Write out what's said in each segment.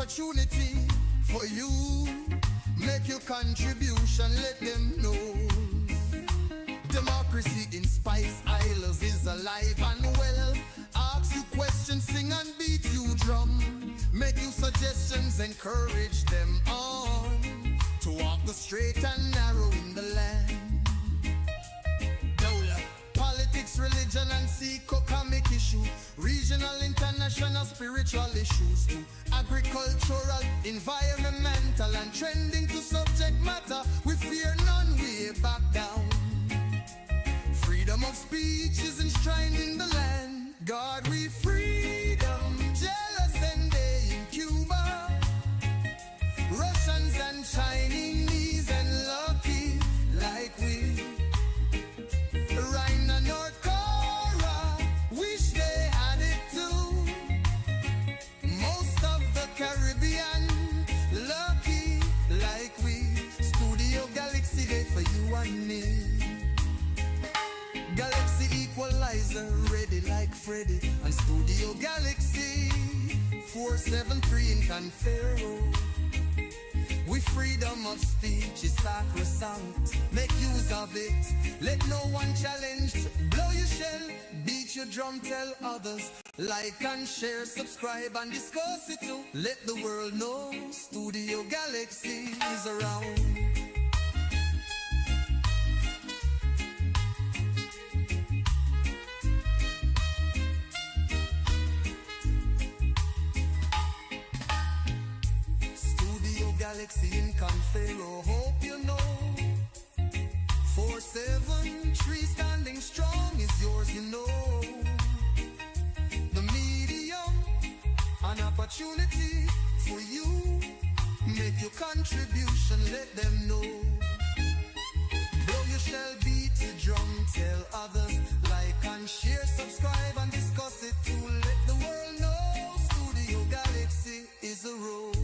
opportunity for you. Make your contribution, let them know. Democracy in Spice Isles is alive and well. Ask you questions, sing and beat you drum. Make you suggestions, encourage them on to walk the straight and narrow in the land. Politics, religion and economic issue, regional, international, spiritual issues too. Agricultural, environmental and trending to subject matter. We fear none, we back down. Freedom of speech is enshrined in the land. God, we freedom, jealous and they in Cuba. Russians and Chinese and lucky like we. Rhine and North Korea, wish they had it too. Most of the Caribbean, lucky like we. Studio Galaxy Day for you and me. Galaxy Equalizer, ready like Freddy. And Studio Galaxy 473 in Confero. We freedom of speech is sacrosanct. Make use of it. Let no one challenge. Blow your shell, beat your drum, tell others. Like and share, subscribe and discuss it too. Let the world know Studio Galaxy is around. Galaxy in Confero, hope you know. 473 standing strong is yours, you know. The medium, an opportunity for you. Make your contribution, let them know. Blow your shell, beat your drum, tell others. Like and share, subscribe and discuss it too. Let the world know Studio Galaxy is a road.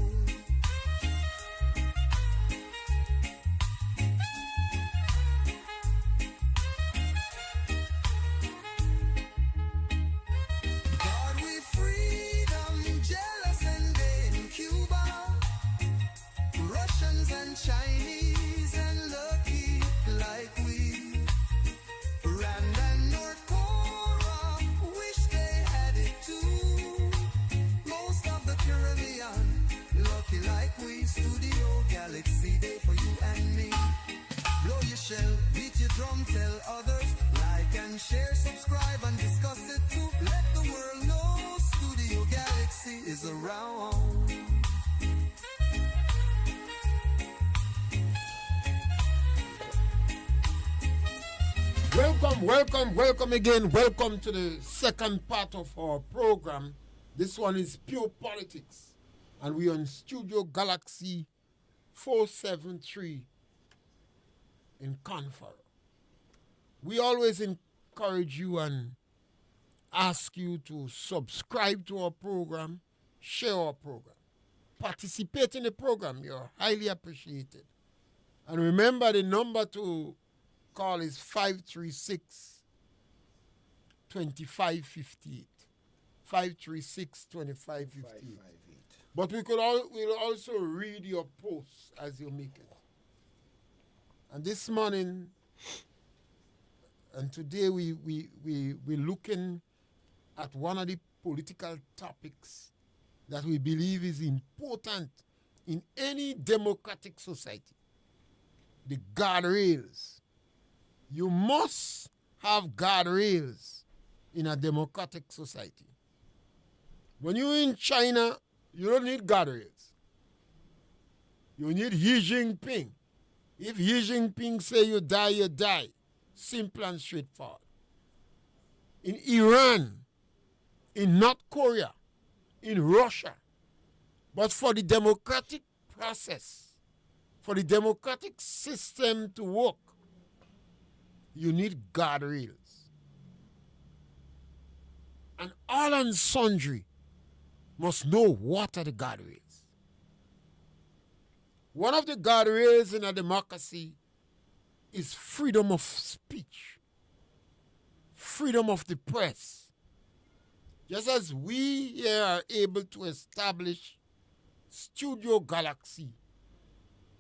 Chinese and lucky like we. Rand and North Korea, wish they had it too. Most of the Caribbean, lucky like we. Studio Galaxy Day for you and me. Blow your shell, beat your drum, tell others. Like and share, subscribe and discuss it too. Let the world know Studio Galaxy is around. Welcome again. Welcome to the second part of our program. This one is Pure Politics. And we're on Studio Galaxy 473 in Confero. We always encourage you and ask you to subscribe to our program, share our program, participate in the program. You're highly appreciated. And remember, the number to call is 536-2558. 536-2558. But we'll also read your posts as you make it. And this morning and today we're looking at one of the political topics that we believe is important in any democratic society. The guardrails. You must have guardrails in a democratic society. When you're in China, you don't need guardrails. You need Xi Jinping. If Xi Jinping say you die, you die. Simple and straightforward. In Iran, in North Korea, in Russia. But for the democratic process, for the democratic system to work, you need guardrails. And all and sundry must know what are the guardrails. One of the guardrails in a democracy is freedom of speech, freedom of the press. Just as we here are able to establish Studio Galaxy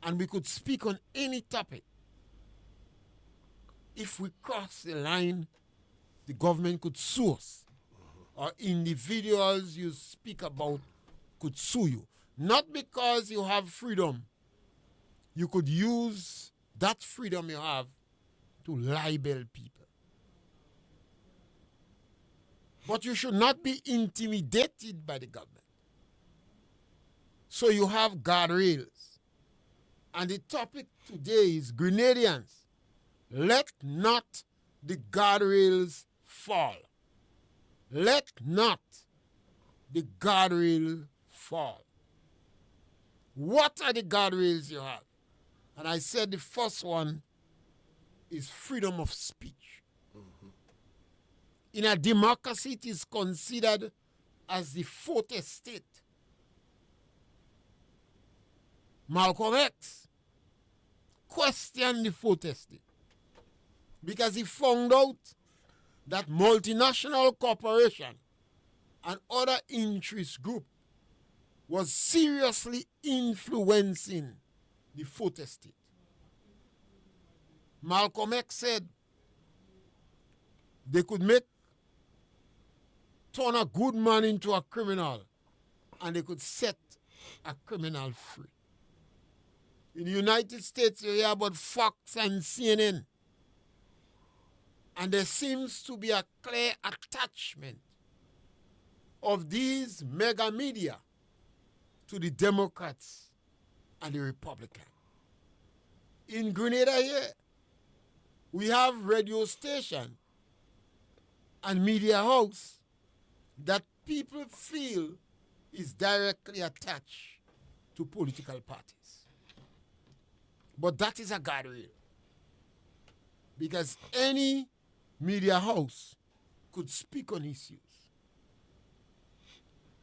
and we could speak on any topic. If we cross the line, the government could sue us. Or individuals you speak about could sue you. Not because you have freedom. You could use that freedom you have to libel people. But you should not be intimidated by the government. So you have guardrails. And the topic today is Grenadians. Let not the guardrails fall. Let not the guardrail fall. What are the guardrails you have? And I said the first one is freedom of speech. Mm-hmm. In a democracy, it is considered as the fourth estate. Malcolm X questioned the fourth estate because he found out that multinational corporation and other interest group was seriously influencing the fourth estate. Malcolm X said they could turn a good man into a criminal and they could set a criminal free. In the United States, you hear about Fox and CNN. And there seems to be a clear attachment of these mega media to the Democrats and the Republicans. In Grenada here, we have radio station and media house that people feel is directly attached to political parties. But that is a guardrail. Because any media house could speak on issues.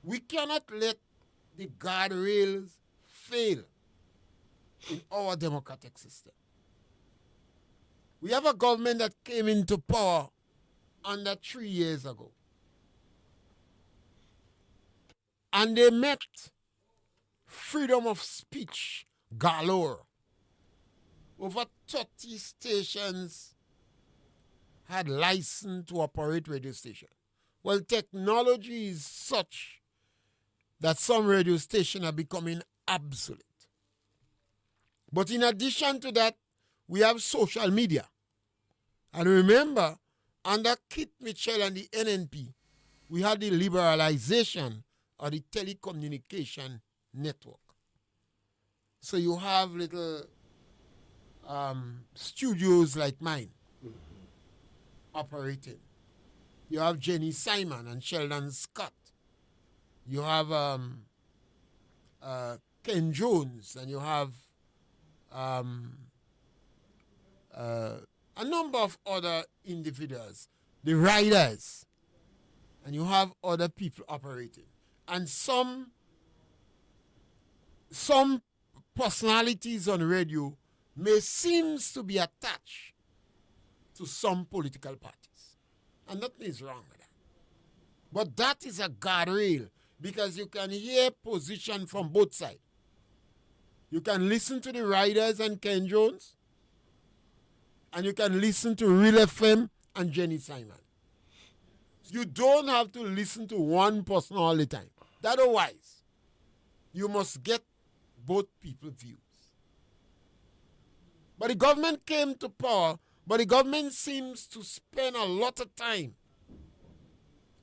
We cannot let the guardrails fail in our democratic system. We have a government that came into power under 3 years ago. And they met freedom of speech galore. Over 30 stations had license to operate radio stations. Well, technology is such that some radio stations are becoming obsolete. But in addition to that, we have social media. And remember, under Kit Mitchell and the NNP, we had the liberalization of the telecommunication network. So you have little studios like mine operating. You have Jenny Simon and Sheldon Scott. You have Ken Jones, and you have a number of other individuals, the riders, and you have other people operating. And some personalities on radio may seems to be attached to some political parties. And nothing is wrong with that. But that is a guardrail because you can hear position from both sides. You can listen to the riders and Ken Jones, and you can listen to Real FM and Jenny Simon. You don't have to listen to one person all the time. Otherwise, you must get both people's views. But the government came to power, but the government seems to spend a lot of time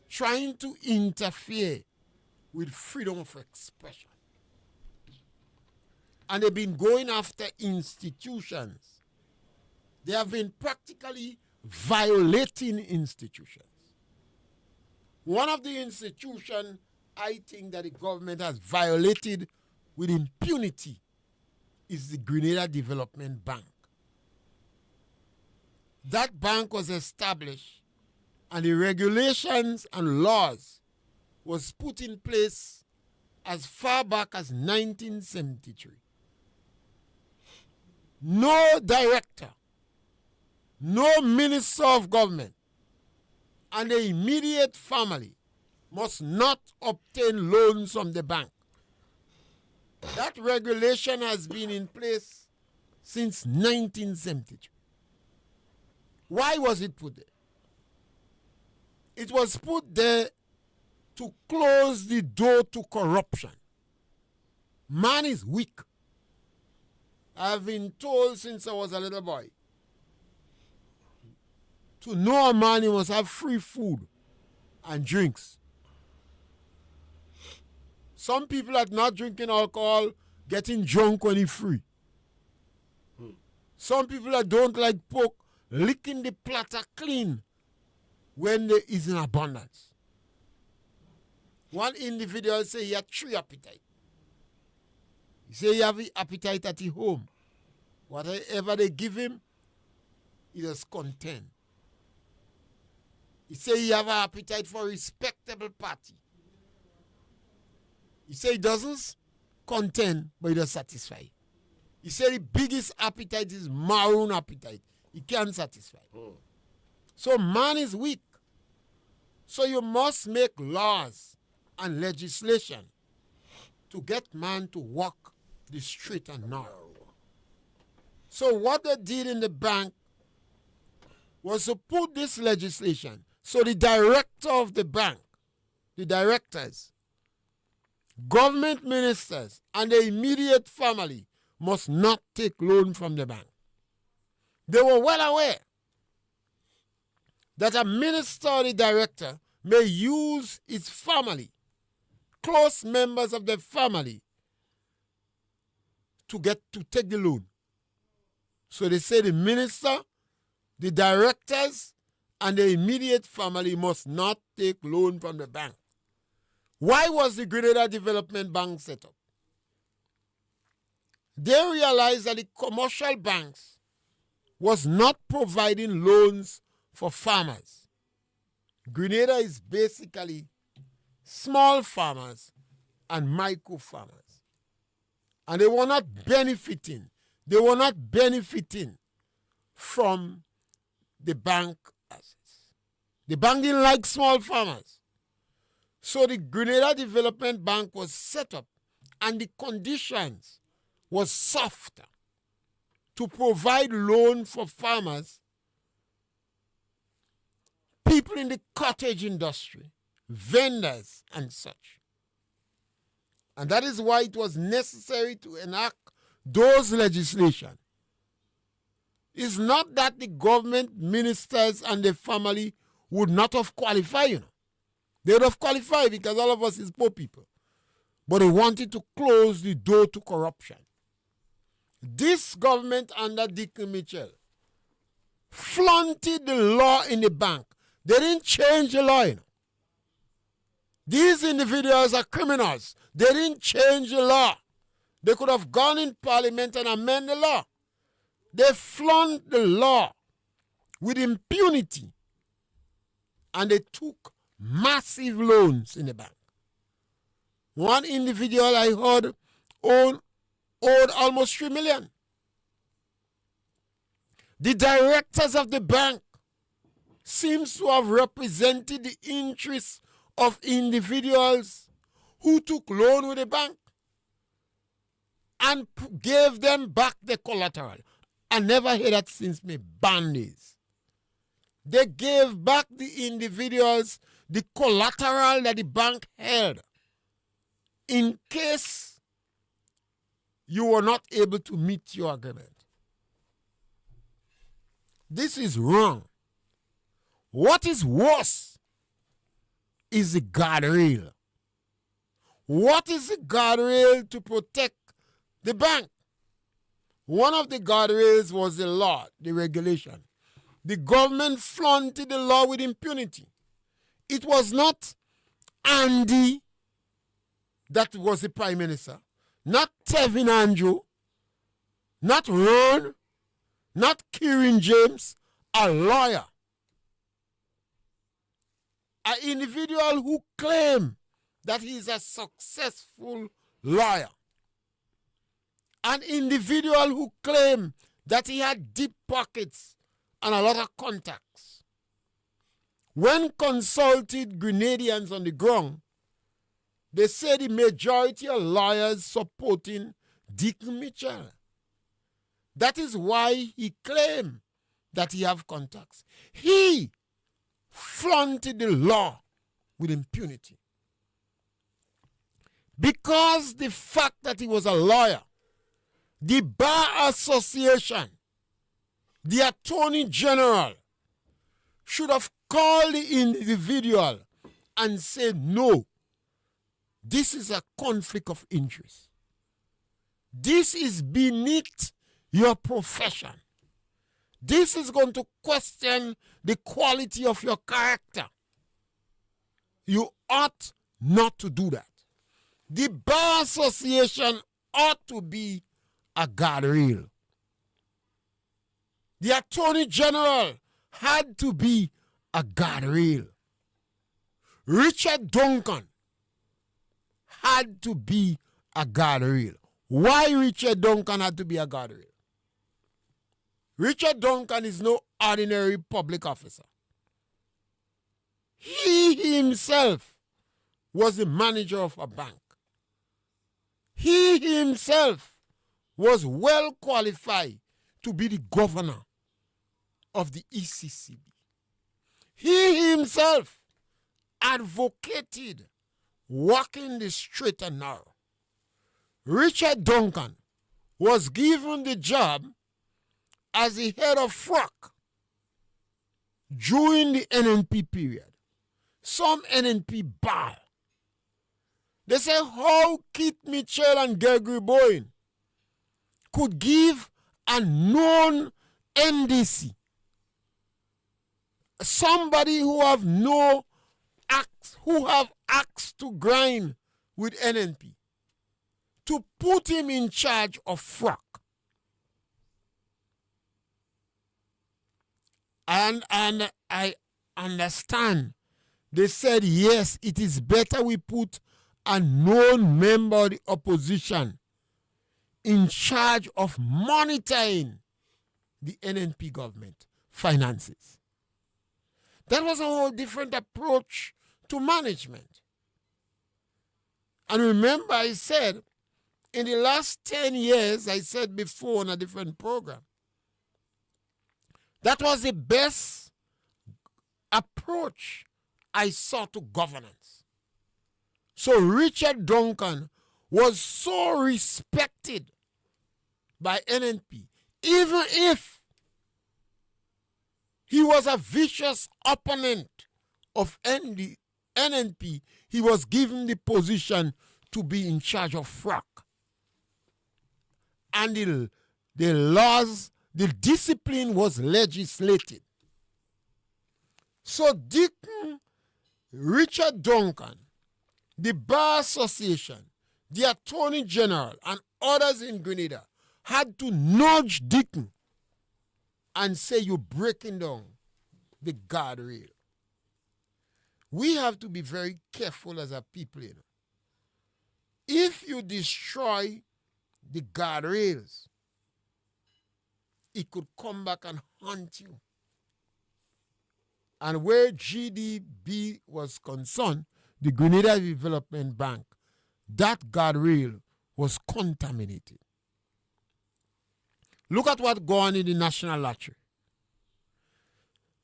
trying to interfere with freedom of expression. And they've been going after institutions. They have been practically violating institutions. One of the institutions I think that the government has violated with impunity is the Grenada Development Bank. That bank was established and the regulations and laws was put in place as far back as 1973. No director, no minister of government, and the immediate family must not obtain loans from the bank. That regulation has been in place since 1973. Why was it put there? It was put there to close the door to corruption. Man is weak. I've been told since I was a little boy, to know a man, he must have free food and drinks. Some people are not drinking alcohol, getting drunk when he's free. Some people that don't like pork, licking the platter clean when there is in abundance. One individual say he had 3 appetites. He say he have the appetite at his home. Whatever they give him, he is content. He say he have an appetite for a respectable party. He say he doesn't content, but he does satisfy. He say the biggest appetite is maroon appetite. He can't satisfy. So man is weak. So you must make laws and legislation to get man to walk the straight and narrow. So what they did in the bank was to put this legislation. So the director of the bank, the directors, government ministers, and the immediate family must not take loan from the bank. They were well aware that a minister or the director may use his family, close members of the family, to take the loan. So they say the minister, the directors, and the immediate family must not take loan from the bank. Why was the Grenada Development Bank set up? They realized that the commercial banks was not providing loans for farmers. Grenada is basically small farmers and micro farmers. And they were not benefiting. They were not benefiting from the bank assets. The bank didn't like small farmers. So the Grenada Development Bank was set up and the conditions was softer to provide loan for farmers, people in the cottage industry, vendors and such. And that is why it was necessary to enact those legislation. It's not that the government ministers and the family would not have qualified, you know. They would have qualified because all of us is poor people. But they wanted to close the door to corruption. This government under Deacon Mitchell flaunted the law in the bank. They didn't change the law, you know. These individuals are criminals. They didn't change the law. They could have gone in parliament and amended the law. They flaunt the law with impunity. And they took massive loans in the bank. One individual I heard owed almost 3 million. The directors of the bank seems to have represented the interests of individuals who took loan with the bank and gave them back the collateral. I never heard that since my band days. They gave back the individuals the collateral that the bank held in case you were not able to meet your agreement. This is wrong. What is worse is the guardrail. What is the guardrail to protect the bank? One of the guardrails was the law, the regulation. The government flaunted the law with impunity. It was not Andy that was the prime minister, not Tevin Andrew, not Ron, not Kieran James, a lawyer. An individual who claimed that he is a successful lawyer. An individual who claimed that he had deep pockets and a lot of contacts. When consulted Grenadians on the ground, They say the majority of lawyers supporting Dick Mitchell. That is why he claimed that he have contacts. He flaunted the law with impunity. Because the fact that he was a lawyer, the Bar Association, the Attorney General should have called the individual and said, no, this is a conflict of interest. This is beneath your profession. This is going to question the quality of your character. You ought not to do that. The Bar Association ought to be a guardrail. The Attorney General had to be a guardrail. Richard Duncan had to be a guardrail. Why Richard Duncan had to be a guardrail? Richard Duncan is no ordinary public officer. He himself was the manager of a bank. He himself was well qualified to be the governor of the ECCB. He himself advocated walking the straight and narrow. Richard Duncan was given the job as the head of FROC during the NNP period. Some NNP bar. They say how Keith Mitchell and Gregory Bowen could give a known NDC, somebody who have no axe, who have axe to grind with NNP, to put him in charge of FROC. And I understand. They said, yes, it is better we put a known member of the opposition in charge of monitoring the NNP government finances. That was a whole different approach to management. And remember, I said, in the last 10 years, I said before on a different program, that was the best approach I saw to governance. So Richard Duncan was so respected by NNP, even if he was a vicious opponent of NNP, he was given the position to be in charge of FROC. And the laws, the discipline was legislated. So Richard Duncan, the Bar Association, the Attorney General, and others in Grenada had to nudge Dickon and say, you're breaking down the guardrail. We have to be very careful as a people. You know. If you destroy the guardrails, it could come back and haunt you. And where GDB was concerned, the Grenada Development Bank, that guardrail was contaminated. Look at what going on in the National Lottery.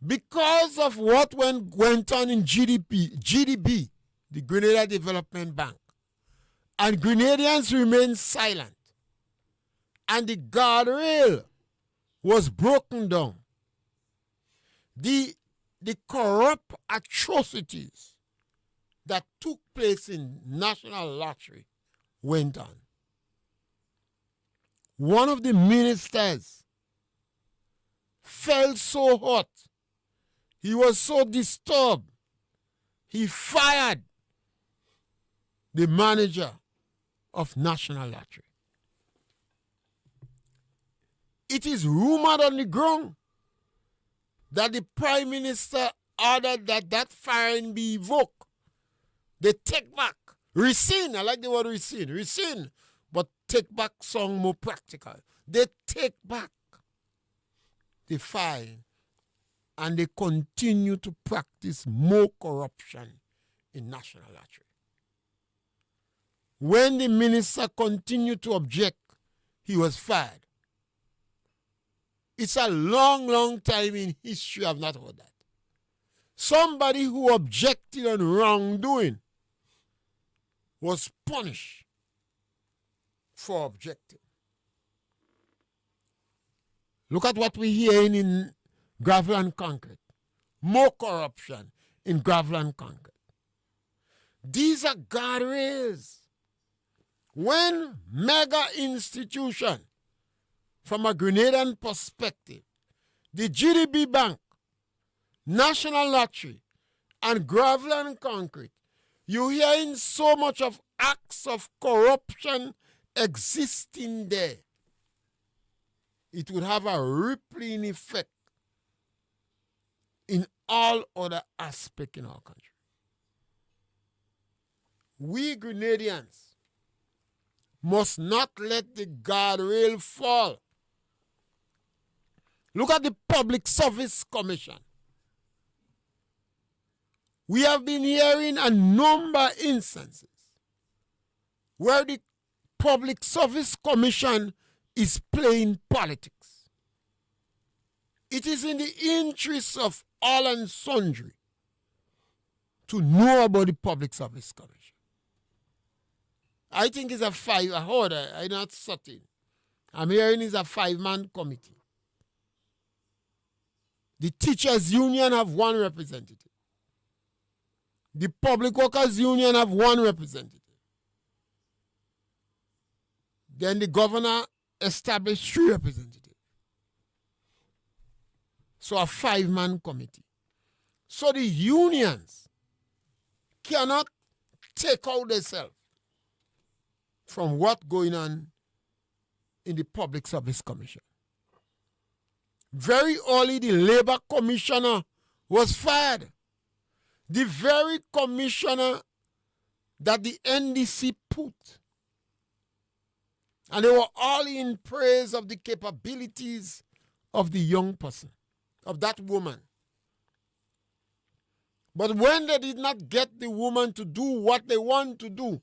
Because of what went on in GDB, the Grenada Development Bank, and Grenadians remained silent, and the guardrail was broken down. The corrupt atrocities that took place in National Lottery went on. One of the ministers felt so hot, he was so disturbed, he fired the manager of National Lottery. It is rumored on the ground that the Prime Minister ordered that firing be evoked. They take back, rescind, I like the word rescind, but take back sound more practical. They take back the fine and they continue to practice more corruption in National Lottery. When the minister continued to object, he was fired. It's a long, long time in history I've not heard that. Somebody who objected on wrongdoing was punished for objecting. Look at what we're hearing in gravel and concrete. More corruption in gravel and concrete. These are guardrails. When mega institution, from a Grenadian perspective, the GDB Bank, National Lottery, and gravel and concrete, you're hearing so much of acts of corruption existing there. It would have a rippling effect in all other aspects in our country. We Grenadians must not let the guardrail fall. Look at the Public Service Commission. We have been hearing a number of instances where the Public Service Commission is playing politics. It is in the interest of all and sundry to know about the Public Service Commission. I think it's I'm not certain. I'm hearing it's a 5-man committee. The Teachers Union have one representative. The Public Workers Union have one representative. Then the governor established 3 representatives. So a 5-man committee. So the unions cannot take out themselves from what's going on in the Public Service Commission. Very early, the Labour Commissioner was fired. The very commissioner that the NDC put. And they were all in praise of the capabilities of the young person, of that woman. But when they did not get the woman to do what they want to do,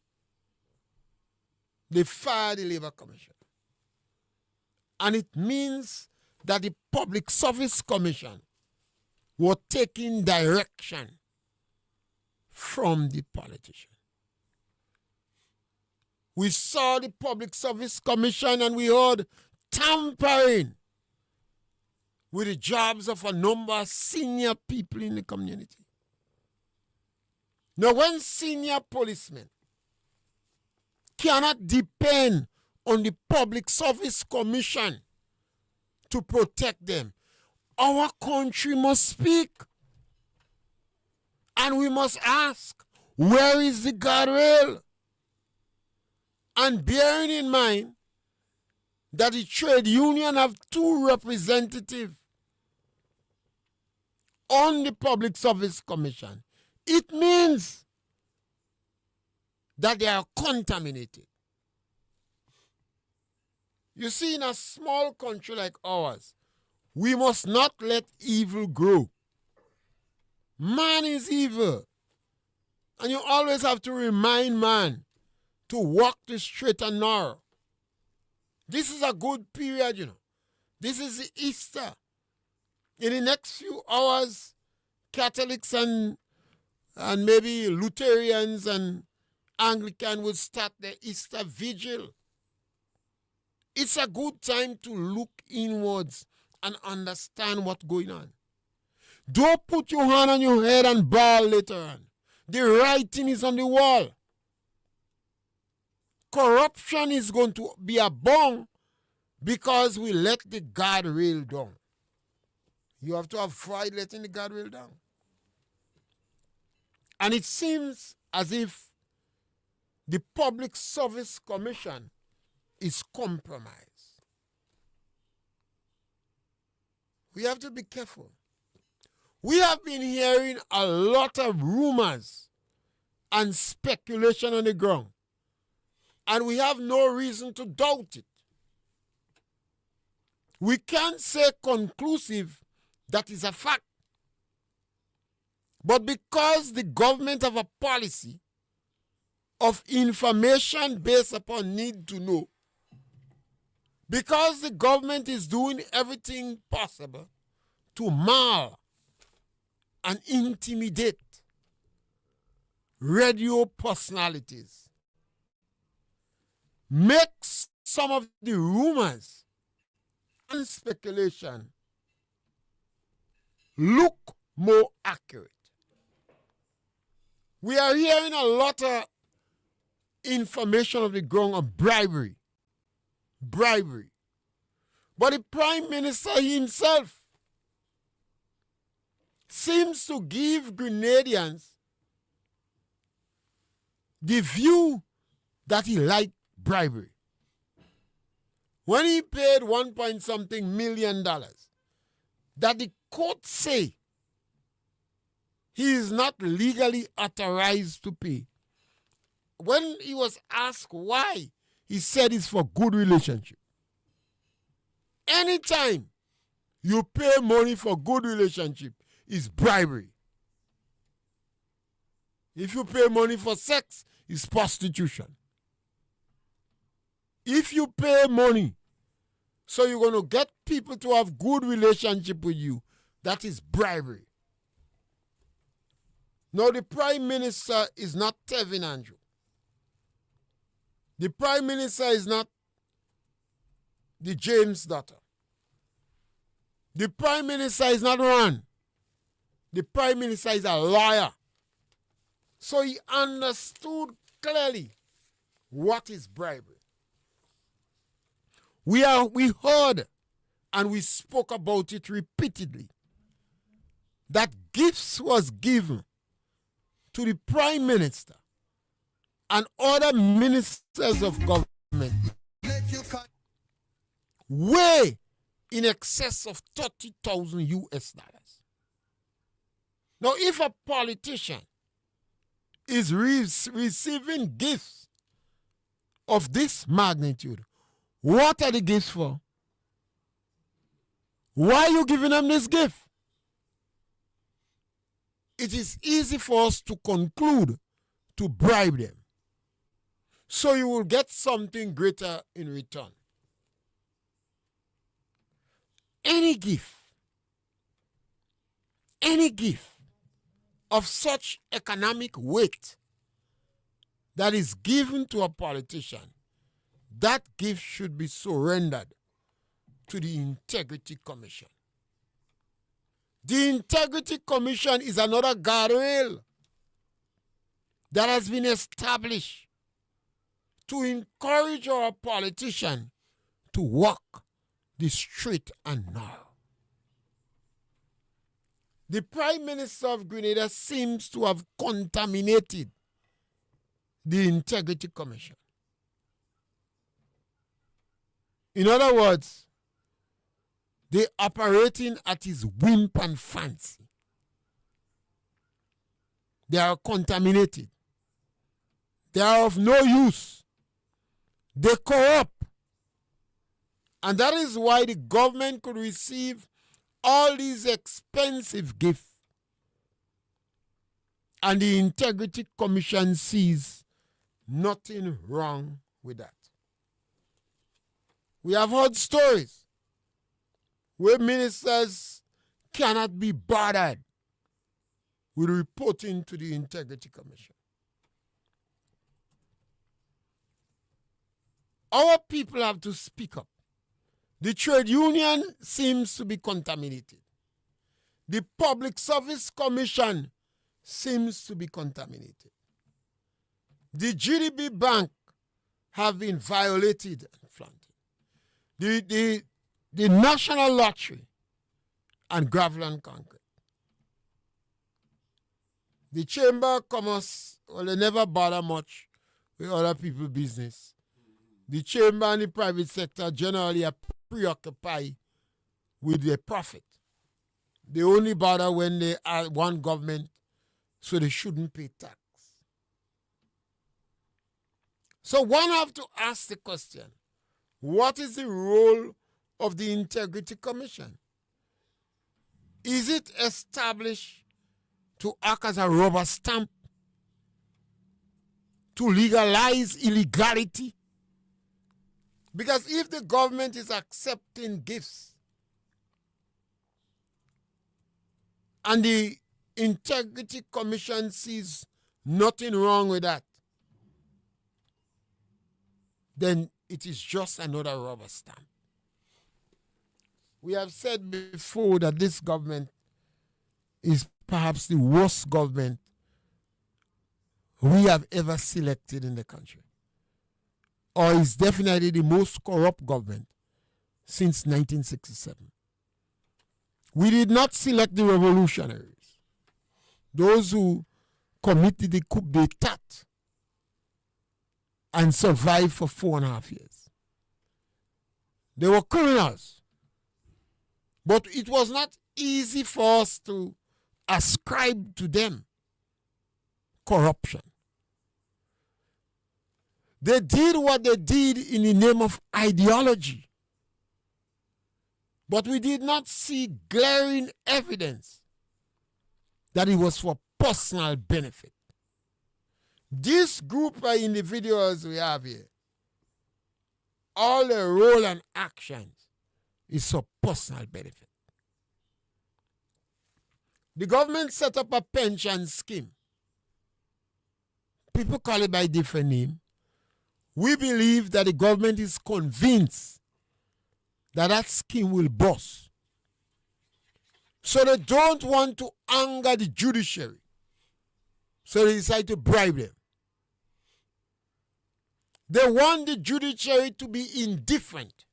they fired the Labour Commission. And it means that the Public Service Commission were taking direction from the politician. We saw the Public Service Commission and we heard tampering with the jobs of a number of senior people in the community. Now, when senior policemen cannot depend on the Public Service Commission to protect them, our country must speak. And we must ask, where is the guardrail? And bearing in mind that the trade union have 2 representatives on the Public Service Commission, it means that they are contaminated. You see, in a small country like ours, we must not let evil grow. Man is evil. And you always have to remind man to walk the straight and narrow. This is a good period, you know. This is the Easter. In the next few hours, Catholics and maybe Lutherans and Anglican will start their Easter vigil. It's a good time to look inwards and understand what's going on. Don't put your hand on your head and bawl later on. The writing is on the wall. Corruption is going to be abound because we let the guardrail down. You have to avoid letting the guardrail down. And it seems as if the Public Service Commission is compromised. We have to be careful. We have been hearing a lot of rumors and speculation on the ground, and we have no reason to doubt it. We can't say conclusive that is a fact. But because the government have a policy of information based upon need to know. Because the government is doing everything possible to mar and intimidate radio personalities, makes some of the rumors and speculation look more accurate. We are hearing a lot of information of the ground of bribery. But the Prime Minister himself seems to give Grenadians the view that he liked bribery. When he paid 1 point something million dollars, that the court say he is not legally authorized to pay. When he was asked why, he said it's for good relationship. Anytime you pay money for good relationship, it's bribery. If you pay money for sex, it's prostitution. If you pay money so you're going to get people to have good relationship with you, that is bribery. Now, the Prime Minister is not Tevin Andrew. The Prime Minister is not the James daughter. The Prime Minister is not Ron. The Prime Minister is a lawyer. So he understood clearly what is bribery. We heard and we spoke about it repeatedly that gifts was given to the Prime Minister and other ministers of government way in excess of $30,000 US. Now, if a politician is receiving gifts of this magnitude, what are the gifts for? Why are you giving them this gift? It is easy for us to conclude to bribe them, so you will get something greater in return. Any gift of such economic weight that is given to a politician, that gift should be surrendered to the Integrity Commission. The Integrity Commission is another guardrail that has been established to encourage our politicians to walk the straight and narrow. The Prime Minister of Grenada seems to have contaminated the Integrity Commission. In other words, they're operating at his whim and fancy. They are contaminated. They are of no use. They corrupt. And that is why the government could receive all these expensive gifts. And the Integrity Commission sees nothing wrong with that. We have heard stories where ministers cannot be bothered with reporting to the Integrity Commission. Our people have to speak up. The trade union seems to be contaminated. The Public Service Commission seems to be contaminated. The GDB Bank have been violated and flaunted. The National Lottery and Gravel and Concrete. The Chamber of Commerce, well, they never bother much with other people's business. The Chamber and the private sector generally are preoccupied with their profit. They only bother when they are one government, so they shouldn't pay tax. So one have to ask the question, what is the role of the Integrity Commission? Is it established to act as a rubber stamp to legalize illegality. Because if the government is accepting gifts and the Integrity Commission sees nothing wrong with that, then it is just another rubber stamp. We have said before that this government is perhaps the worst government we have ever selected in the country, or is definitely the most corrupt government since 1967. We did not select the revolutionaries, those who committed the coup d'etat and survived for 4.5 years. They were criminals. But it was not easy for us to ascribe to them corruption. They did what they did in the name of ideology. But we did not see glaring evidence that it was for personal benefit. This group of individuals we have here, all their role and actions is for personal benefit. The government set up a pension scheme. People call it by different name. We believe that the government is convinced that that scheme will bust. So they don't want to anger the judiciary. So they decide to bribe them. They want the judiciary to be indifferent.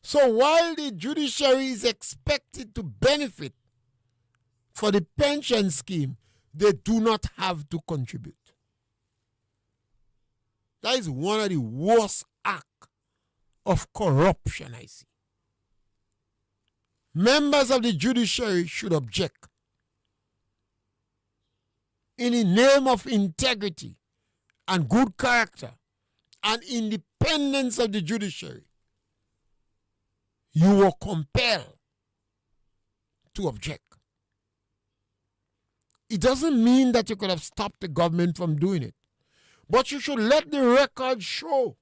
So while the judiciary is expected to benefit for the pension scheme, they do not have to contribute. That is one of the worst acts of corruption I see. Members of the judiciary should object. In the name of integrity and good character and independence of the judiciary, you were compelled to object. It doesn't mean that you could have stopped the government from doing it. But you should let the record show,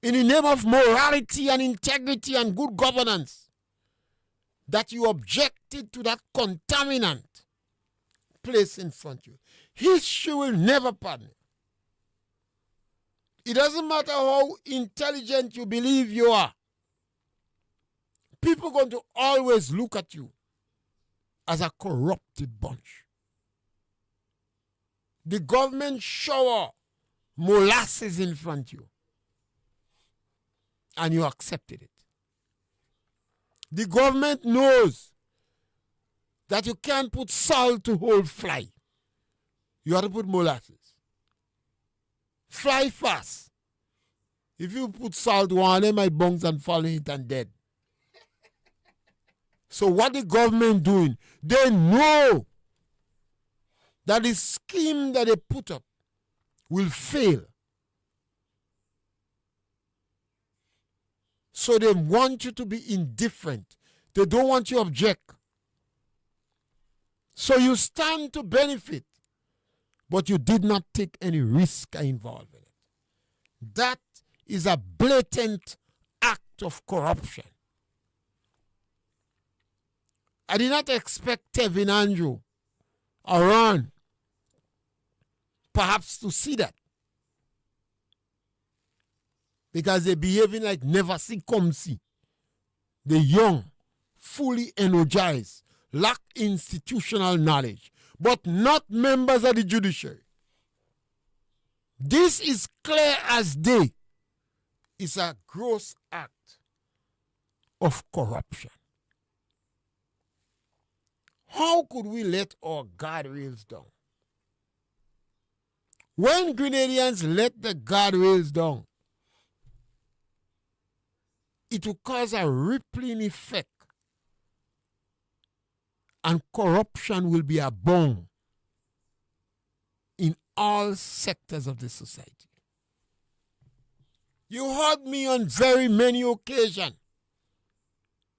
in the name of morality and integrity and good governance, that you objected to that contaminant placed in front of you. History will never pardon it. It doesn't matter how intelligent you believe you are. People are going to always look at you as a corrupted bunch. The government shower molasses in front of you, and you accepted it. The government knows that you can't put salt to hold fly. You have to put molasses. Fly fast. If you put salt, one of them might bounce and fall in it and dead. So what the government doing? They know that the scheme that they put up will fail. So they want you to be indifferent. They don't want you to object. So you stand to benefit, but you did not take any risk involved in it. That is a blatant act of corruption. I did not expect Tevin Andrew or Ron perhaps to see that, because they're behaving like never see come see. They're young, fully energized, lack institutional knowledge, but not members of the judiciary. This is clear as day. It's a gross act of corruption. How could we let our guardrails down? When Grenadians let the guardrails down, it will cause a rippling effect, and corruption will be abound in all sectors of the society. You heard me on very many occasions,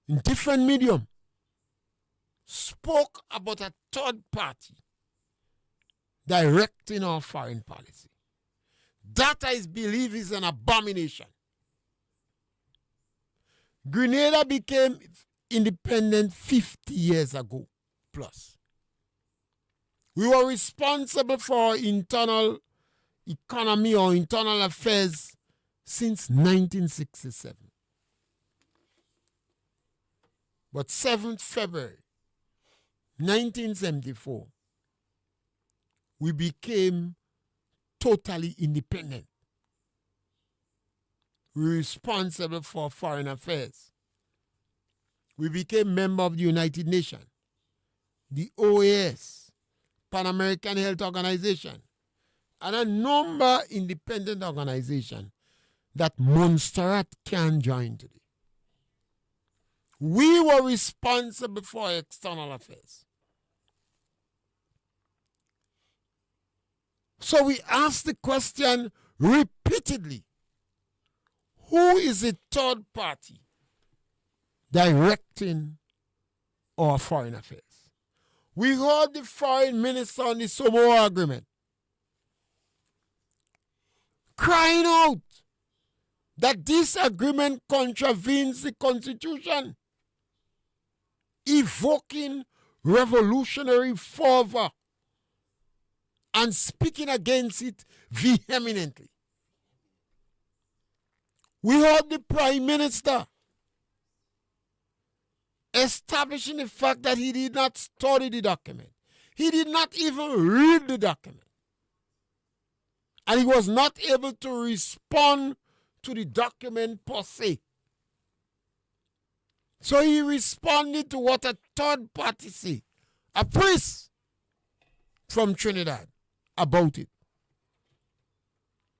in different medium, spoke about a third party directing our foreign policy. That, I believe, is an abomination. Grenada became independent 50 years ago plus. We were responsible for our internal economy or internal affairs since 1967. But 7th February 1974, we became totally independent. We were responsible for foreign affairs. We became member of the United Nations, the OAS, Pan American Health Organization, and a number of independent organizations that Montserrat can join today. We were responsible for external affairs. So we asked the question repeatedly, who is the third party directing our foreign affairs? We heard the foreign minister on the Samoa agreement crying out that this agreement contravenes the Constitution, evoking revolutionary fervor and speaking against it vehemently. We heard the Prime Minister establishing the fact that he did not study the document. He did not even read the document. And he was not able to respond to the document per se. So he responded to what a third party said, a priest from Trinidad, about it.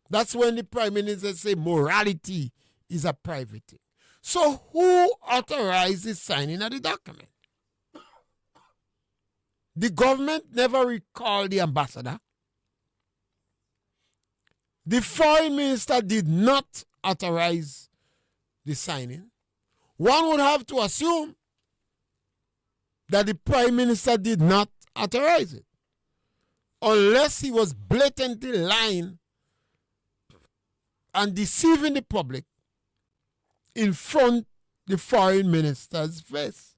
That's when the Prime Minister said morality is a private thing. So who authorized the signing of the document? The government never recalled the ambassador. The foreign minister did not authorize the signing. One would have to assume that the Prime Minister did not authorize it, unless he was blatantly lying and deceiving the public in front of the foreign minister's face.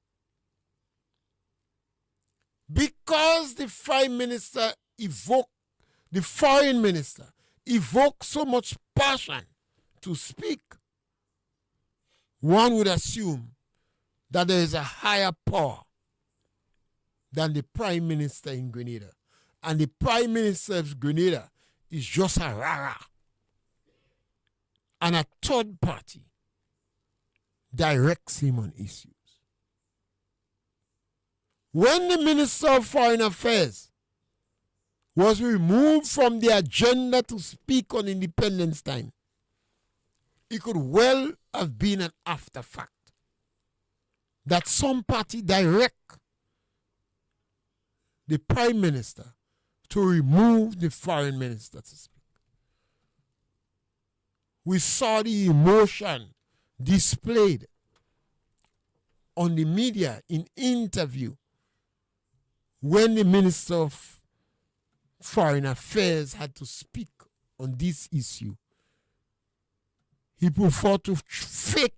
Because the foreign minister evoked so much passion to speak, one would assume that there is a higher power than the Prime Minister in Grenada. And the Prime Minister of Grenada is just a rara. And a third party directs him on issues. When the Minister of Foreign Affairs was removed from the agenda to speak on Independence Time, it could well have been an after fact that some party direct the Prime Minister to remove the Foreign Minister to speak. We saw the emotion displayed on the media in interview when the Minister of Foreign Affairs had to speak on this issue. He preferred to fake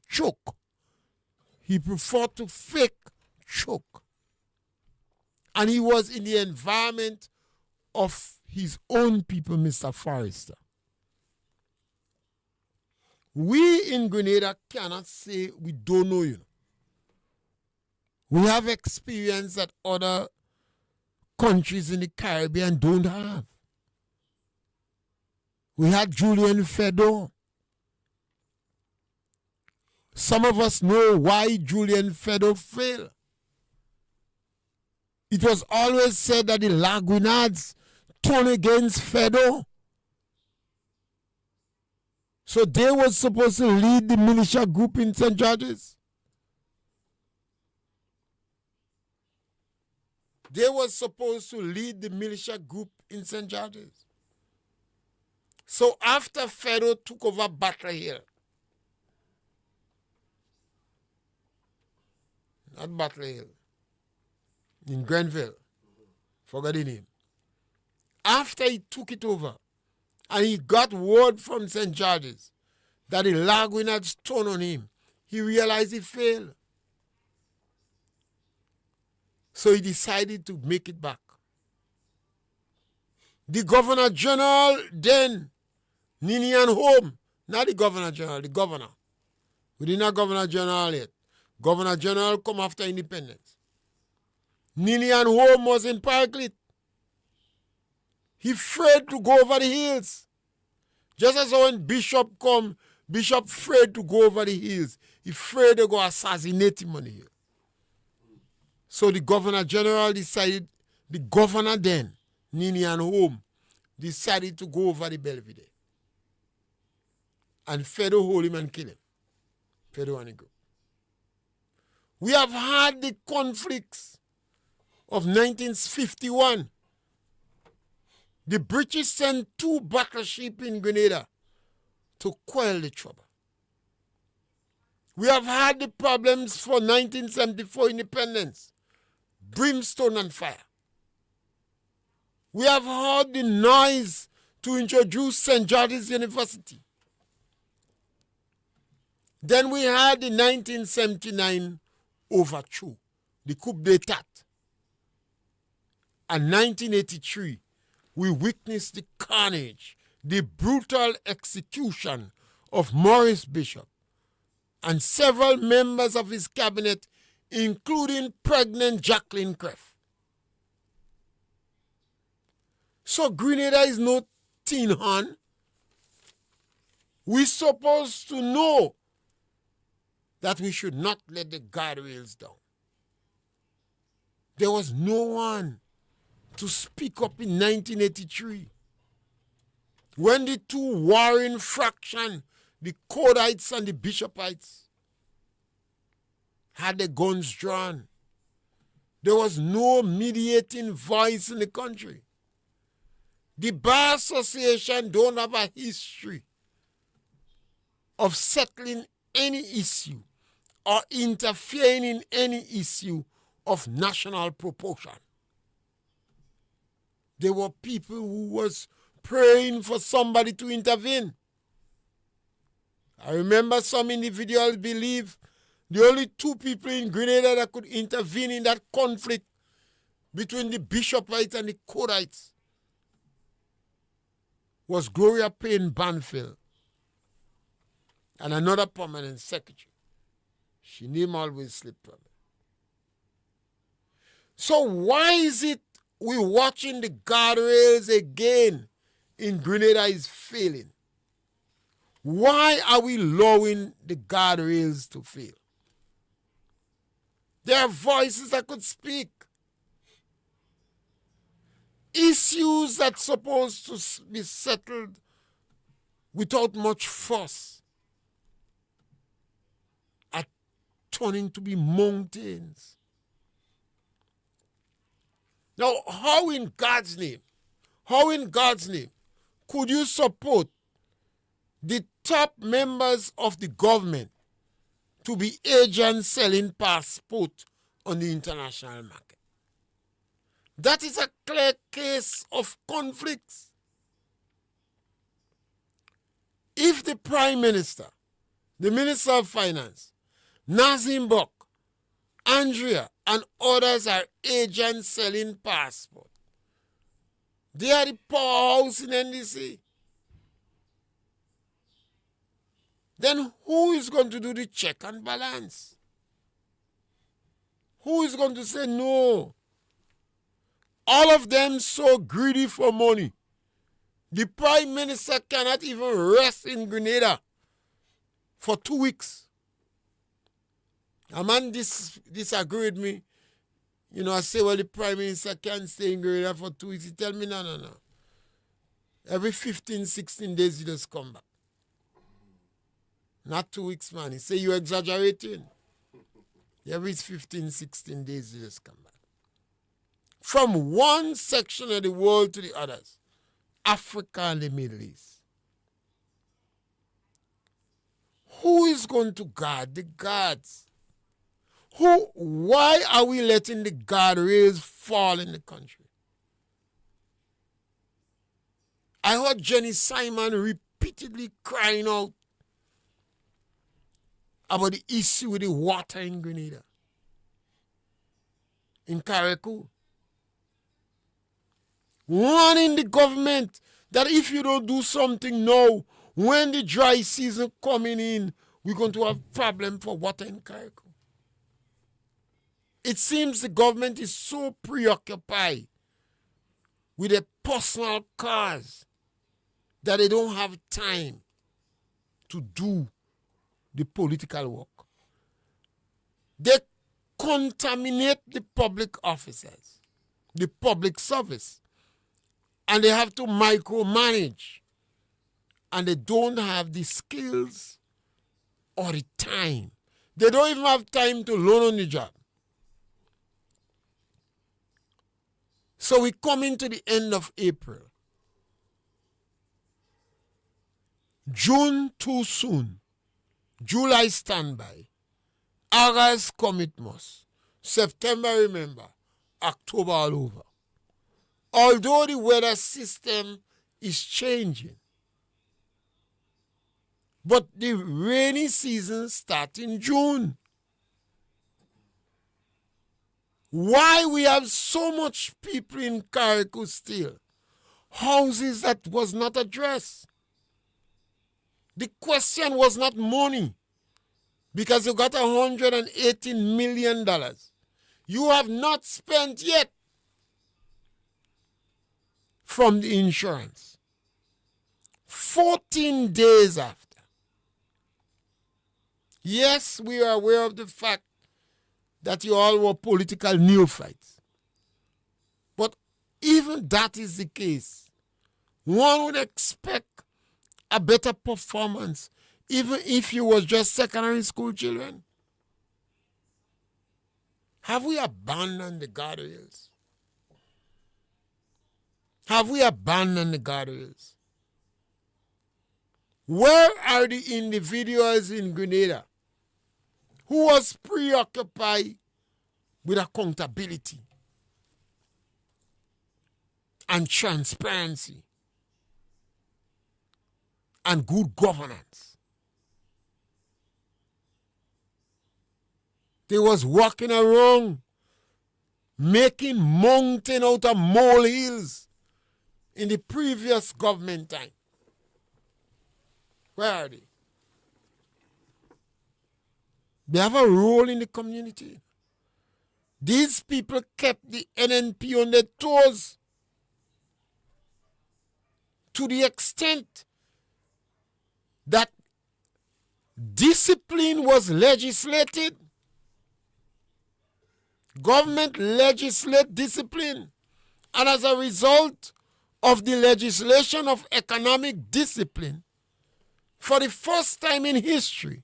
choke. And he was in the environment of his own people, Mr. Forrester. We in Grenada cannot say we don't know you. We have experience that other countries in the Caribbean don't have. We had Julian Fedor. Some of us know why Julian Fedor failed. It was always said that the Lagunads turned against Fedor. So they were supposed to lead the militia group in St. George's. They were supposed to lead the militia group in St. George's. So after Fedor took over Battle Hill, not Battle Hill, in Grenville, forgot the name. after he took it over, and he got word from St. George's that the Lagwin had stone on him, he realized he failed. So he decided to make it back. The Governor General then, Ninian Home, not the Governor General, the Governor. We didn't have Governor General yet. Governor General come after independence. Ninian Home was in Parklet. He afraid to go over the hills. Just as when Bishop come, Bishop afraid to go over the hills. He afraid to go assassinate him on the hill. So the Governor General decided, the governor then, Ninian Home, decided to go over the Belvedere. And Fedo hold him and kill him. Fedo and the group. We have had the conflicts of 1951. The British sent 2 battleships in Grenada to quell the trouble. We have had the problems for 1974 independence, brimstone and fire. We have heard the noise to introduce St. George's University. Then we had the 1979 overthrow, the coup d'etat. And 1983, we witnessed the carnage, the brutal execution of Maurice Bishop and several members of his cabinet, including pregnant Jacqueline Creff. So Grenada is no tin horn. We're supposed to know that we should not let the guardrails down. There was no one to speak up in 1983 when the 2 warring factions, the Codites and the Bishopites, had their guns drawn. There was no mediating voice in the country. The Bar Association don't have a history of settling any issue or interfering in any issue of national proportion. There were people who was praying for somebody to intervene. I remember some individuals believe the only 2 people in Grenada that could intervene in that conflict between the Bishopites and the Codites was Gloria Payne Banfield and another permanent secretary. She name always slipped from me. So why is it we watching the guardrails again in Grenada is failing? Why are we allowing the guardrails to fail? There are voices that could speak. Issues that's supposed to be settled without much fuss are turning to be mountains. Now, how in God's name could you support the top members of the government to be agents selling passports on the international market? That is a clear case of conflicts. If the Prime Minister, the Minister of Finance, Nazim Bok, Andrea, and others are agents selling passports, they are the powerhouse in NDC. Then who is going to do the check and balance? Who is going to say no? All of them so greedy for money. The Prime Minister cannot even rest in Grenada for 2 weeks. A man disagree with me. You know, I say, well, the Prime Minister can't stay in Grenada for 2 weeks. He tell me, no. Every 15, 16 days, he just come back. Not 2 weeks, man. He say, you're exaggerating. Every 15, 16 days, he just come back. From one section of the world to the others, Africa and the Middle East. Who is going to guard the guards? Why are we letting the guardrails fall in the country? I heard Jenny Simon repeatedly crying out about the issue with the water in Grenada, in Carriacou. Warning the government that if you don't do something now, when the dry season coming in, we're going to have problem for water in Carriacou. It seems the government is so preoccupied with their personal cause that they don't have time to do the political work. They contaminate the public officers, the public service, and they have to micromanage, and they don't have the skills or the time. They don't even have time to learn on the job. So we come into the end of April. June too soon. July standby. August commit must. September remember. October all over. Although the weather system is changing, but the rainy season starts in June. Why we have so much people in Carriacou still? Houses that was not addressed. The question was not money, because you got $118 million. You have not spent yet from the insurance. 14 days after. Yes, we are aware of the fact that you all were political neophytes. But even that is the case, one would expect a better performance, even if you was just secondary school children. Have we abandoned the guardrails? Have we abandoned the guardrails? Where are the individuals in Grenada who was preoccupied with accountability and transparency and good governance? They was walking around making mountain out of molehills in the previous government time. Where are they? They have a role in the community. These people kept the NNP on their toes to the extent that discipline was legislated. Government legislate discipline. And as a result of the legislation of economic discipline, for the first time in history,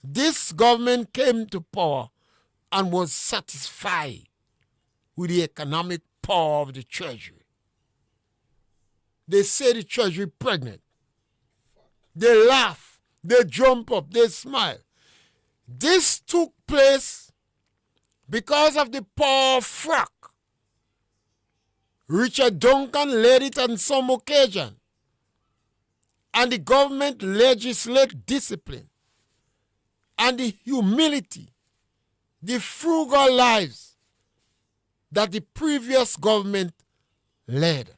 this government came to power and was satisfied with the economic power of the Treasury. They say the Treasury pregnant. They laugh, they jump up, they smile. This took place because of the power of frack. Richard Duncan led it on some occasion. And the government legislate discipline and the humility, the frugal lives that the previous government led.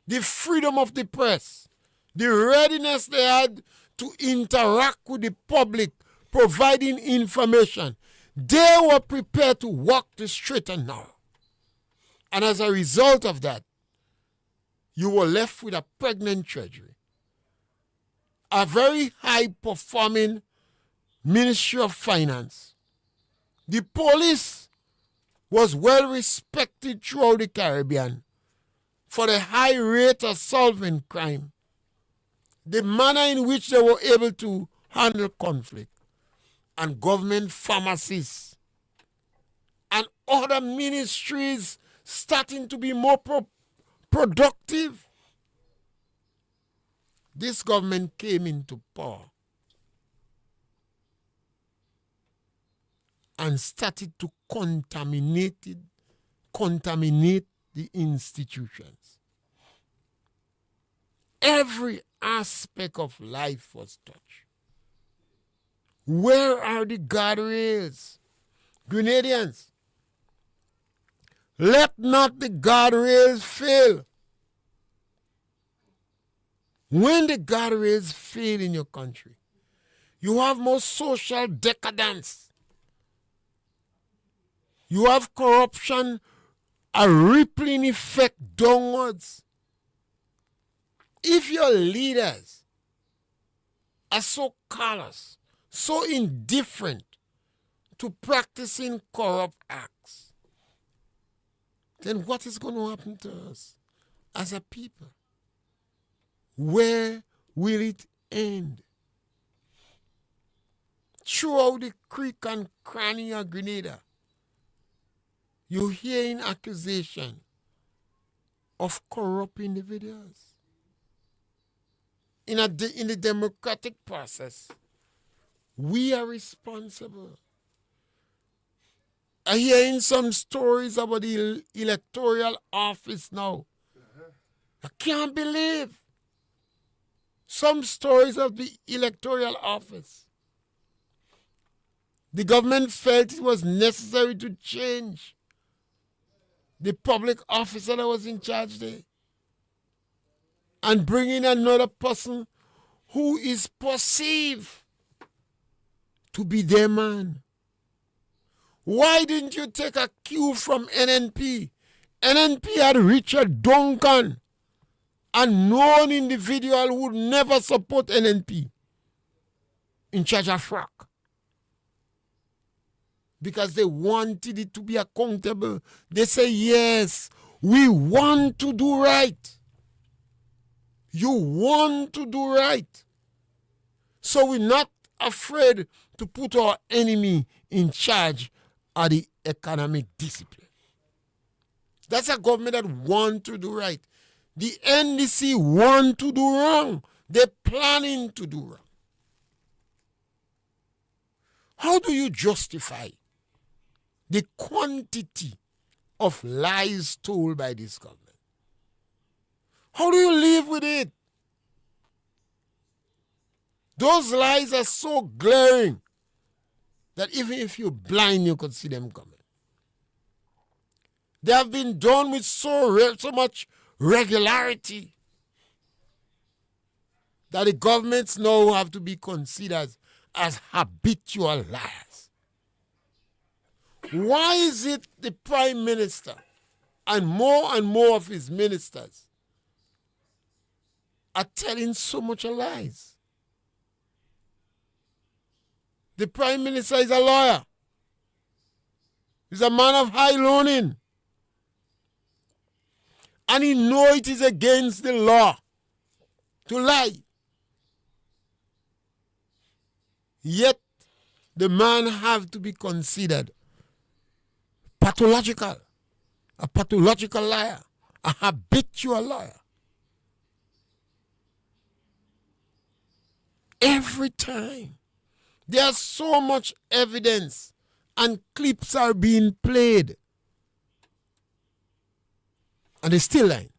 The freedom of the press, the readiness they had to interact with the public, providing information. They were prepared to walk the straight and narrow. And as a result of that, you were left with a pregnant treasury, a very high-performing Ministry of Finance. The police was well respected throughout the Caribbean for the high rate of solving crime, the manner in which they were able to handle conflict, and government pharmacies and other ministries starting to be more productive. This government came into power and started to contaminate the institutions. Every aspect of life was touched. Where are the guardrails? Grenadians, let not the guardrails fail. When the guardrails fail in your country, you have more social decadence. You have corruption, a rippling effect downwards. If your leaders are so callous, so indifferent to practicing corrupt acts, then what is going to happen to us as a people? Where will it end? Throughout the creek and cranny of Grenada, you're hearing accusation of corrupt individuals. In the democratic process, we are responsible. I'm hearing some stories about the electoral office now. I can't believe some stories of the electoral office. The government felt it was necessary to change the public officer that was in charge there and bring in another person who is perceived to be their man. Why didn't you take a cue from NNP? NNP had Richard Duncan, a known individual who would never support NNP, in charge of FRAC. Because they wanted it to be accountable. They say, yes, we want to do right. You want to do right. So we're not afraid to put our enemy in charge of the economic discipline. That's a government that wants to do right. The NDC want to do wrong. They're planning to do wrong. How do you justify the quantity of lies told by this government? How do you live with it? Those lies are so glaring that even if you're blind, you could see them coming. They have been done with so much regularity that the governments now have to be considered as habitual liars. Why is it the Prime Minister and more of his ministers are telling so much lies? The Prime Minister is a lawyer. He's a man of high learning. And he knows it is against the law to lie. Yet, the man have to be considered pathological, a pathological liar, a habitual liar. Every time. There's so much evidence and clips are being played. And they still lying.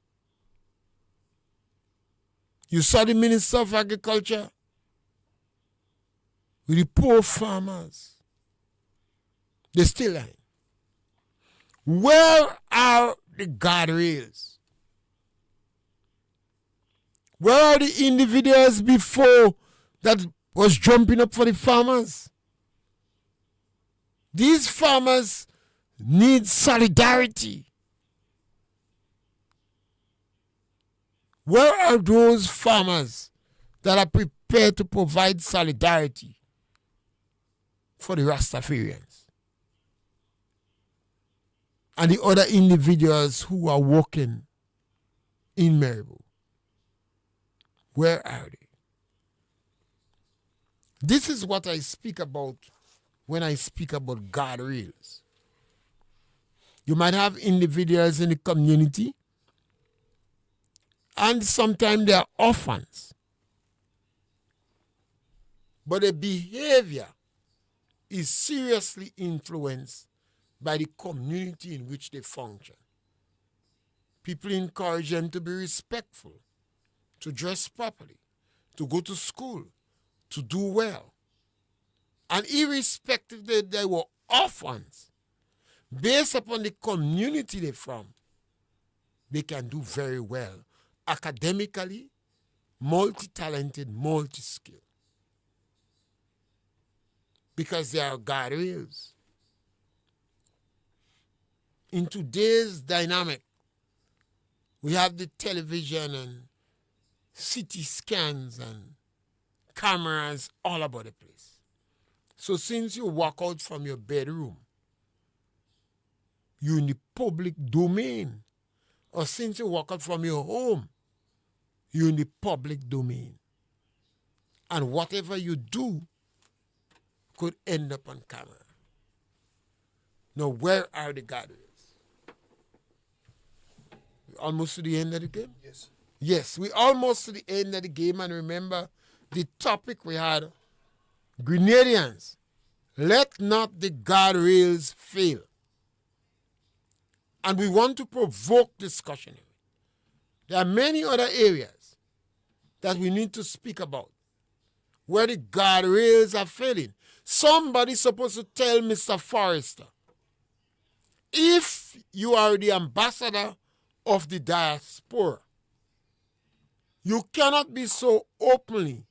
You saw the Minister of Agriculture with the poor farmers. They still lying. Where are the guardrails? Where are the individuals before that was jumping up for the farmers? These farmers need solidarity. Where are those farmers that are prepared to provide solidarity for the Rastafarians and the other individuals who are working in Maribor? Where are they? This is what I speak about when I speak about guardrails. You might have individuals in the community, and sometimes they are orphans. But the behavior is seriously influenced by the community in which they function. people encourage them to be respectful, to dress properly, to go to school, to do well. And irrespective that they were orphans, based upon the community they're from, they can do very well academically, multi-talented, multi-skilled. Because they are guardrails. In today's dynamic, we have the television and CT scans and cameras all about the place. So since you walk out from your bedroom, you're in the public domain. Or since you walk out from your home, you're in the public domain. And whatever you do could end up on camera. Now, where are the guardrails? Almost to the end of the game? Yes. Yes, we almost to the end of the game. And remember, the topic we had, Grenadians, let not the guardrails fail. And we want to provoke discussion. There are many other areas that we need to speak about where the guardrails are failing. Somebody's supposed to tell Mr. Forrester, if you are the ambassador of the diaspora, you cannot be so openly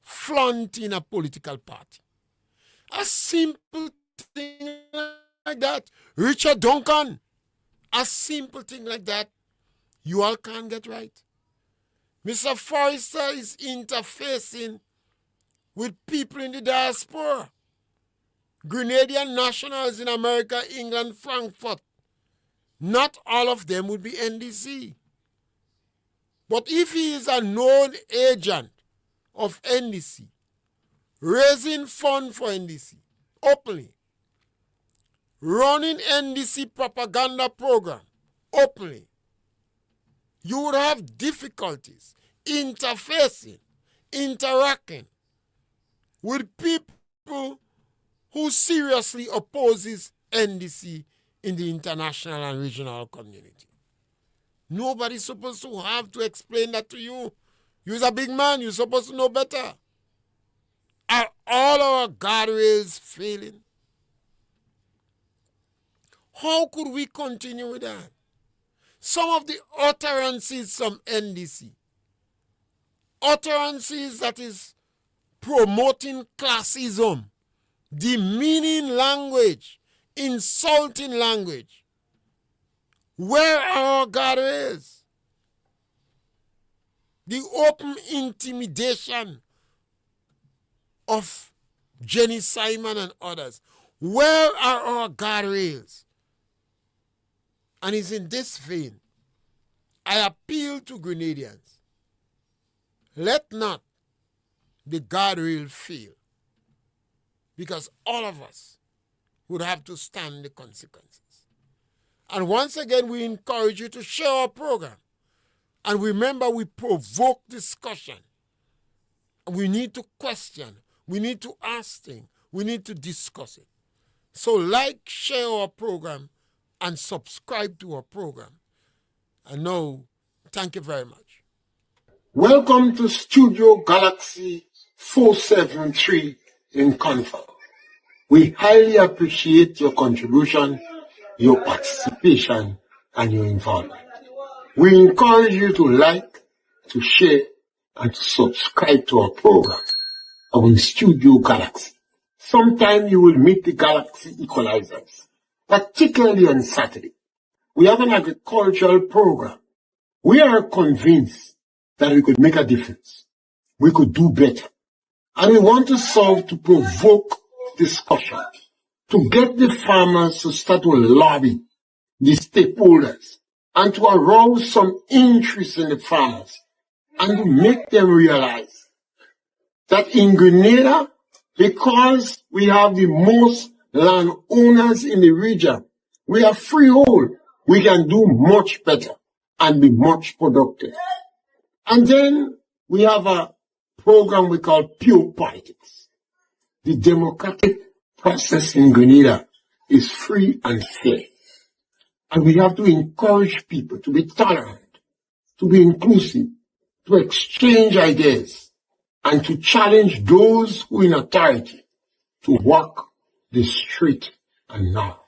flaunting a political party. A simple thing like that. Richard Duncan, a simple thing like that, you all can't get right. Mr. Forrester is interfacing with people in the diaspora. Grenadian nationals in America, England, Frankfurt. Not all of them would be NDC. But if he is a known agent of NDC, raising funds for NDC openly, running NDC propaganda program openly, you would have difficulties interfacing, interacting with people who seriously opposes NDC in the international and regional community. Nobody's supposed to have to explain that to you. You're a big man, you're supposed to know better. Are all our guardrails failing? How could we continue with that? Some of the utterances from NDC, utterances that is promoting classism, demeaning language, insulting language. Where are our guardrails? The open intimidation of Jenny Simon and others. Where are our guardrails? And it's in this vein, I appeal to Grenadians. Let not the guardrail fail, because all of us would have to stand the consequences. And once again, we encourage you to share our program. And remember, we provoke discussion. We need to question. We need to ask things. We need to discuss it. So like, share our program, and subscribe to our program. And now, thank you very much. Welcome to Studio Galaxy 473 in Confer. We highly appreciate your contribution, your participation, and your involvement. We encourage you to like, to share, and to subscribe to our program on Studio Galaxy. Sometime you will meet the Galaxy Equalizers, particularly on Saturday. We have an agricultural program. We are convinced that we could make a difference. We could do better. And we want to solve to provoke discussion, to get the farmers to start to lobby the stakeholders and to arouse some interest in the farmers and to make them realize that in Grenada, because we have the most landowners in the region, we are freehold, we can do much better and be much productive. And then we have a program we call Pure Politics. The democratic process in Grenada is free and fair. And we have to encourage people to be tolerant, to be inclusive, to exchange ideas, and to challenge those who in authority to walk the straight and narrow.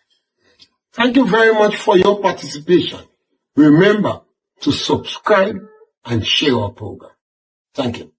Thank you very much for your participation. Remember to subscribe and share our program. Thank you.